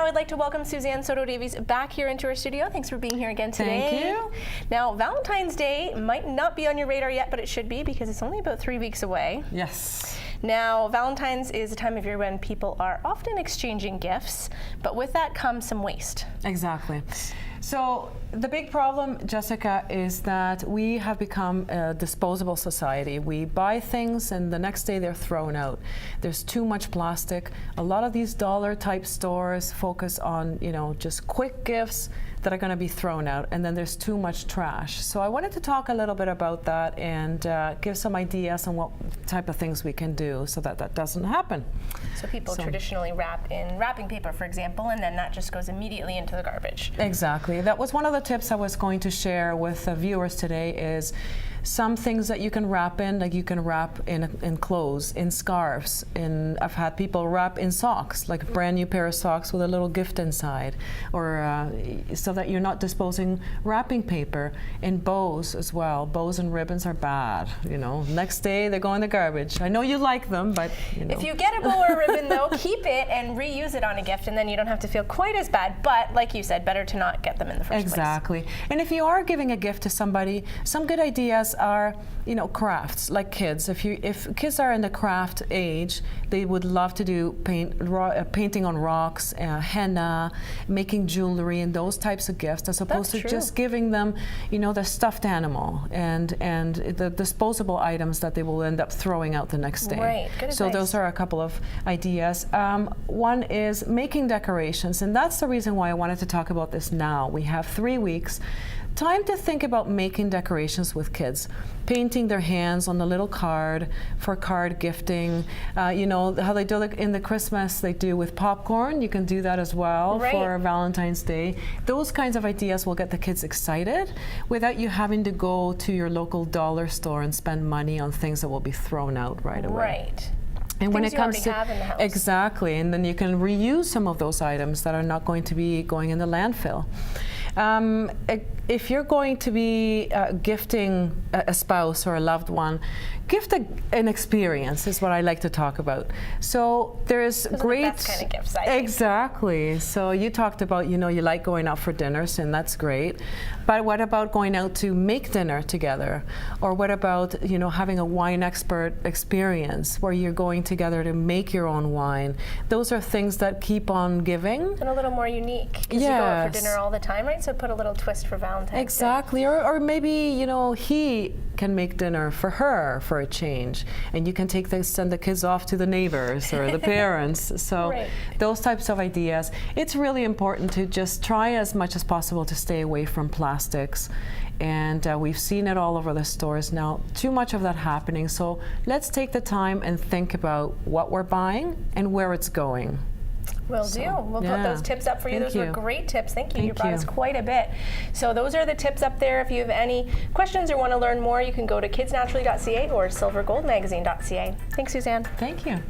now I'd like to welcome Suzanne Soto-Davies back here into our studio. Thanks for being here again today. Thank you. Now, Valentine's Day might not be on your radar yet, but it should be because it's only about 3 weeks away. Yes. Now, Valentine's is a time of year when people are often exchanging gifts, but with that comes some waste. Exactly. So the big problem, Jessica, is that we have become a disposable society. We buy things and the next day they're thrown out. There's too much plastic. A lot of these dollar type stores focus on, just quick gifts that are going to be thrown out, and then there's too much trash. So I wanted to talk a little bit about that and give some ideas on what type of things we can do so that that doesn't happen. So people traditionally wrap in wrapping paper, for example, and then that just goes immediately into the garbage. Exactly. That was one of the tips I was going to share with the viewers today is some things that you can wrap in, like you can wrap in clothes, in scarves, I've had people wrap in socks, like a brand new pair of socks with a little gift inside, or so that you're not disposing wrapping paper. In bows as well. Bows and ribbons are bad, Next day they go in the garbage. I know you like them, but If you get a bow or a ribbon though, keep it and reuse it on a gift, and then you don't have to feel quite as bad, but like you said, better to not get them in the first place. Exactly. And if you are giving a gift to somebody, some good ideas are, crafts, like kids. If kids are in the craft age, they would love to do painting on rocks, henna, making jewelry, and those types of gifts, as opposed to just giving them, the stuffed animal and the disposable items that they will end up throwing out the next day. Right. Good so advice. those are a couple of ideas. One is making decorations, and that's the reason why I wanted to talk about this now. We have 3 weeks. Time to think about making decorations with kids, painting their hands on the little card for card gifting. How they do it in the Christmas, they do with popcorn. You can do that as well for Valentine's Day. Those kinds of ideas will get the kids excited without you having to go to your local dollar store and spend money on things that will be thrown out right away. Right. And when it comes to have in the house. Exactly, and then you can reuse some of those items that are not going to be going in the landfill. If you're going to be gifting a spouse or a loved one, gift an experience is what I like to talk about. So there's great the best kind of gifts, I think. Exactly. So you talked about you like going out for dinners, and that's great. But what about going out to make dinner together? Or what about having a wine expert experience where you're going together to make your own wine? Those are things that keep on giving. And a little more unique, because you go out for dinner all the time, right? So put a little twist for Valentine's Exactly. Day. Or maybe he can make dinner for her for a change, and you can send the kids off to the neighbors or the parents. So those types of ideas. It's really important to just try as much as possible to stay away from plastics. And we've seen it all over the stores now, too much of that happening. So let's take the time and think about what we're buying and where it's going. Will do. We'll put those tips up for you. Those were great tips. Thank you. You brought us quite a bit. So those are the tips up there. If you have any questions or want to learn more, you can go to kidsnaturally.ca or silvergoldmagazine.ca. Thanks, Suzanne. Thank you.